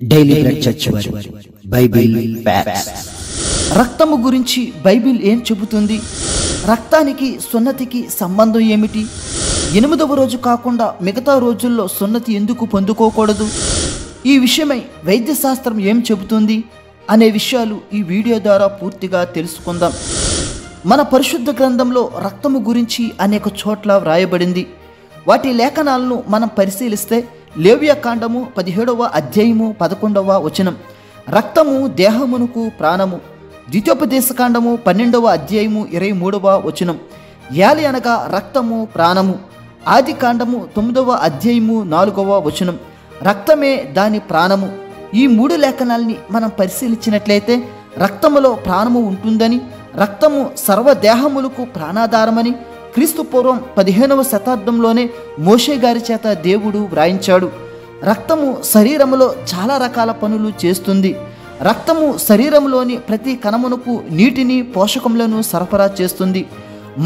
Daily bread church వారి Bible facts. రక్తము గురించి బైబిల్ ఏం చెబుతుంది? రక్తానికి సున్నతికి సంబంధం ఏమిటి? 8వ రోజు కాకుండా మిగతా రోజుల్లో సున్నతి ఎందుకు పొందుకోకూడదు? ఈ విషయమై వైద్యశాస్త్రం ఏం చెబుతుంది అనే విషయాలు ఈ వీడియో ద్వారా పూర్తిగా తెలుసుకుందాం. మన పరిశుద్ధ గ్రంథంలో రక్తము గురించి అనేక చోట్ల వ్రాయబడింది. వాటి లేఖనాలను మనం పరిశీలిస్తే లేవియాకాండము 17వ అధ్యాయము 11వ వచనం, రక్తము దేహమునకు ప్రాణము. ద్వితీయోపదేశకాండము 12వ అధ్యాయము 23వ వచనం, యాలి అనగా రక్తము ప్రాణము. ఆది కాండము 9వ అధ్యాయము 4వ వచనం, రక్తమే దాని ప్రాణము. ఈ 3 లేఖనాల్ని మనం పరిశీలించినట్లయితే రక్తములో ప్రాణము ఉంటుందని, రక్తము సర్వదేహములకు ప్రాణాధారమని క్రీస్తు పూర్వం 15వ శతాబ్దంలోనే మోషే గారి చేత దేవుడు వ్రాయించాడు. రక్తము శరీరములో చాలా రకాల పనులు చేస్తుంది. రక్తము శరీరంలోని ప్రతి కణమునకు నీటిని, పోషకములను సరఫరా చేస్తుంది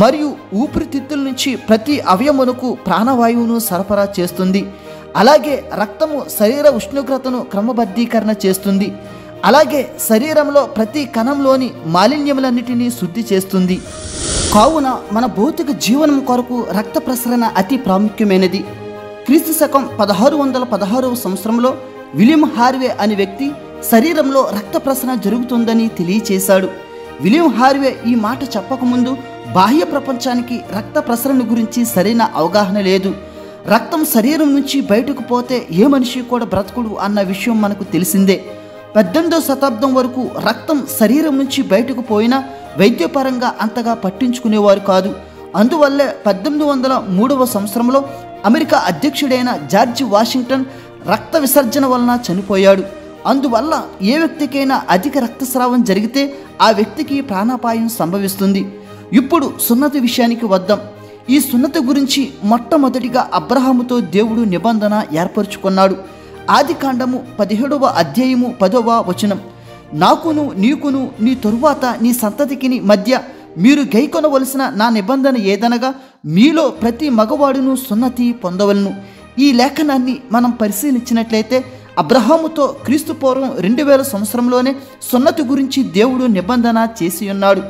మరియు ఊపిరితిత్తుల నుంచి ప్రతి అవయమునకు ప్రాణవాయువును సరఫరా చేస్తుంది. అలాగే రక్తము శరీర ఉష్ణోగ్రతను క్రమబద్ధీకరణ చేస్తుంది. అలాగే శరీరంలో ప్రతి కణంలోని మాలిన్యములన్నిటినీ శుద్ధి చేస్తుంది. కావున మన భౌతిక జీవనం కొరకు రక్త ప్రసరణ అతి ప్రాముఖ్యమైనది. క్రీస్తు శకం 1616వ సంవత్సరంలో విలియం హార్వే అనే వ్యక్తి శరీరంలో రక్త ప్రసరణ జరుగుతుందని తెలియచేశాడు. విలియం హార్వే ఈ మాట చెప్పకముందు బాహ్య ప్రపంచానికి రక్త ప్రసరణ గురించి సరైన అవగాహన లేదు. రక్తం శరీరం నుంచి బయటకు పోతే ఏ మనిషి కూడా బ్రతకుడు అన్న విషయం మనకు తెలిసిందే. 18వ శతాబ్దం వరకు రక్తం శరీరం నుంచి బయటకు పోయినా వైద్యపరంగా అంతగా పట్టించుకునేవారు కాదు. అందువల్లే 1803వ సంవత్సరంలో అమెరికా అధ్యక్షుడైన జార్జ్ వాషింగ్టన్ రక్త విసర్జన వలన చనిపోయాడు. అందువల్ల ఏ వ్యక్తికైనా అధిక రక్తస్రావం జరిగితే ఆ వ్యక్తికి ప్రాణాపాయం సంభవిస్తుంది. ఇప్పుడు సున్నతి విషయానికి వద్దాం. ఈ సున్నతి గురించి మొట్టమొదటిగా అబ్రహాముతో దేవుడు నిబంధన ఏర్పరచుకున్నాడు. ఆది కాండము 17వ అధ్యాయము 10వ వచనం, నాకును నీకును నీ తరువాత నీ సంతతికిని మధ్య మీరు గైకొనవలసిన నా నిబంధన ఏదనగా మీలో ప్రతి మగవాడును సున్నతి పొందవలను. ఈ లేఖనాన్ని మనం పరిశీలించినట్లయితే అబ్రహాముతో క్రీస్తు పూర్వం 2000 సంవత్సరంలోనే సున్నతి గురించి దేవుడు నిబంధన చేసి ఉన్నాడు.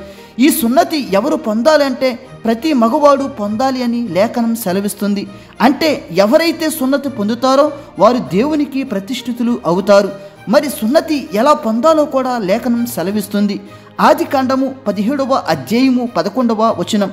ఈ సున్నతి ఎవరు పొందాలి అంటే ప్రతి మగవాడు పొందాలి అని లేఖనం సెలవిస్తుంది. అంటే ఎవరైతే సున్నతి పొందుతారో వారు దేవునికి ప్రతిష్ఠితులు అవుతారు. మరి సున్నతి ఎలా పొందాలో కూడా లేఖనం సెలవిస్తుంది. ఆది కాండము 17వ అధ్యాయము 11వ వచనం,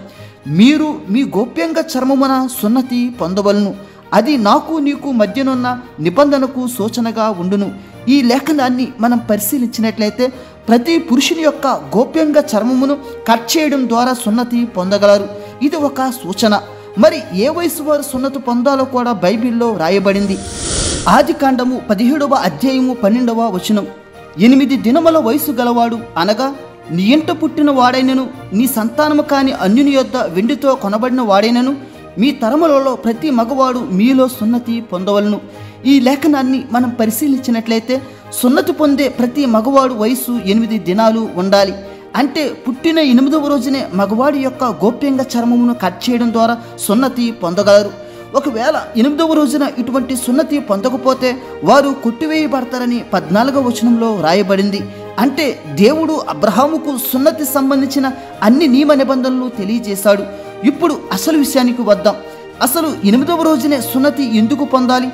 మీరు మీ గోప్యంగా చర్మమున సున్నతి పొందవలను, అది నాకు నీకు మధ్యనున్న నిబంధనకు సూచనగా ఉండును. ఈ లేఖనాన్ని మనం పరిశీలించినట్లయితే ప్రతి పురుషుని యొక్క గోప్యంగా చర్మమును కట్ చేయడం ద్వారా సున్నతి పొందగలరు. ఇది ఒక సూచన. మరి ఏ వయసు వారు సున్నతి పొందాలో కూడా బైబిల్లో రాయబడింది. ఆది కాండము 17వ అధ్యాయము 12వ వచనం, 8 దినముల వయసు గలవాడు అనగా నీ ఇంట పుట్టిన వాడైనను నీ సంతానము కాని అన్యుని యొద్ద వెండితో కొనబడిన వాడైనను మీ తరములలో ప్రతి మగవాడు మీలో సున్నతి పొందవలను. ఈ లేఖనాన్ని మనం పరిశీలించినట్లయితే సున్నతి పొందే ప్రతి మగవాడు వయసు 8 దినాలు ఉండాలి. అంటే పుట్టిన 8వ రోజునే మగవాడి యొక్క గోప్యంగా చర్మమును కట్ చేయడం ద్వారా సున్నతి పొందగలరు. ఒకవేళ 8వ రోజున ఇటువంటి సున్నతి పొందకపోతే వారు కొట్టివేయబడతారని 14వ వచనంలో రాయబడింది. అంటే దేవుడు అబ్రహాముకు సున్నతి సంబంధించిన అన్ని నియమ నిబంధనలు తెలియజేశాడు. ఇప్పుడు అసలు విషయానికి వద్దాం. అసలు 8వ రోజునే సున్నతి ఎందుకు పొందాలి?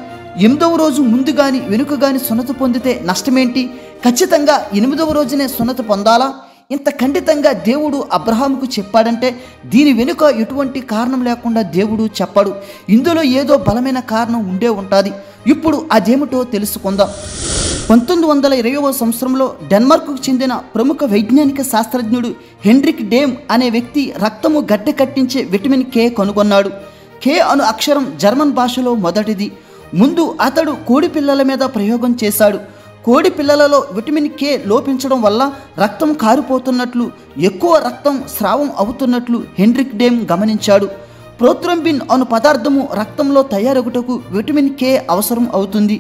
8వ రోజు ముందు కానీ వెనుక కానీ సున్నతి పొందితే నష్టమేంటి? ఖచ్చితంగా 8వ రోజునే సున్నతి పొందాలా? ఇంత ఖండితంగా దేవుడు అబ్రహాముకు చెప్పాడంటే దీని వెనుక ఎటువంటి కారణం లేకుండా దేవుడు చెప్పాడు. ఇందులో ఏదో బలమైన కారణం ఉండే ఉంటుంది. ఇప్పుడు అదేమిటో తెలుసుకుందాం. 1920వ సంవత్సరంలో డెన్మార్క్కు చెందిన ప్రముఖ వైజ్ఞానిక శాస్త్రజ్ఞుడు హెన్రిక్ డేమ్ అనే వ్యక్తి రక్తము గడ్డ కట్టించే విటమిన్ కే కనుగొన్నాడు. కే అను అక్షరం జర్మన్ భాషలో మొదటిది. ముందు అతడు కోడి పిల్లల మీద ప్రయోగం చేశాడు. కోడి పిల్లలలో విటమిన్ కే లోపించడం వల్ల రక్తం కారిపోతున్నట్లు, ఎక్కువ రక్తం స్రావం అవుతున్నట్లు హెన్రిక్ డేమ్ గమనించాడు. ప్రోథ్రోంబిన్ అను పదార్థము రక్తంలో తయారగుటకు విటమిన్ కే అవసరం అవుతుంది.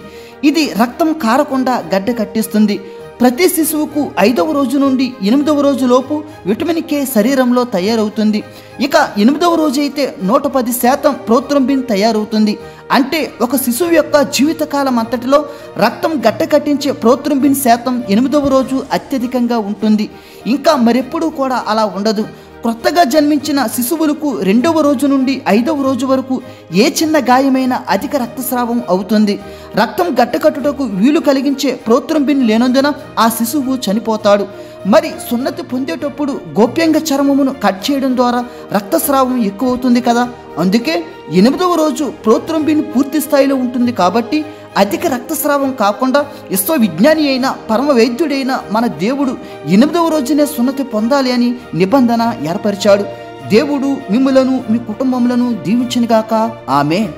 ఇది రక్తం కారకుండా గడ్డ కట్టిస్తుంది. ప్రతి శిశువుకు 5వ రోజు నుండి 8వ రోజు లోపు విటమిన్ కే శరీరంలో తయారవుతుంది. ఇక 8వ రోజు అయితే 110% ప్రోత్రంబిన్ తయారవుతుంది. అంటే ఒక శిశువు యొక్క జీవితకాలం అంతటిలో రక్తం గట్టకట్టించే ప్రోత్రంబిన్ శాతం 8వ రోజు అత్యధికంగా ఉంటుంది. ఇంకా మరెప్పుడూ కూడా అలా ఉండదు. కొత్తగా జన్మించిన శిశువులకు 2వ రోజు నుండి 5వ రోజు వరకు ఏ చిన్న గాయమైనా అధిక రక్తస్రావం అవుతుంది. రక్తం గట్టకట్టుటకు వీలు కలిగించే ప్రోత్రంబిన్ లేనందున ఆ శిశువు చనిపోతాడు. మరి సున్నతి పొందేటప్పుడు గోప్యంగా చర్మమును కట్ చేయడం ద్వారా రక్తస్రావం ఎక్కువ అవుతుంది కదా. అందుకే 8వ రోజు ప్రోత్రంబిన్ పూర్తి స్థాయిలో ఉంటుంది. కాబట్టి అధిక రక్తస్రావం కాకుండా విశ్వవిజ్ఞాని అయిన పరమ వైద్యుడైన మన దేవుడు 8వ రోజునే సున్నతి పొందాలి అని నిబంధన ఏర్పరిచాడు. దేవుడు మిమ్ములను మీ కుటుంబములను దీవించునుగాక. ఆమేన్.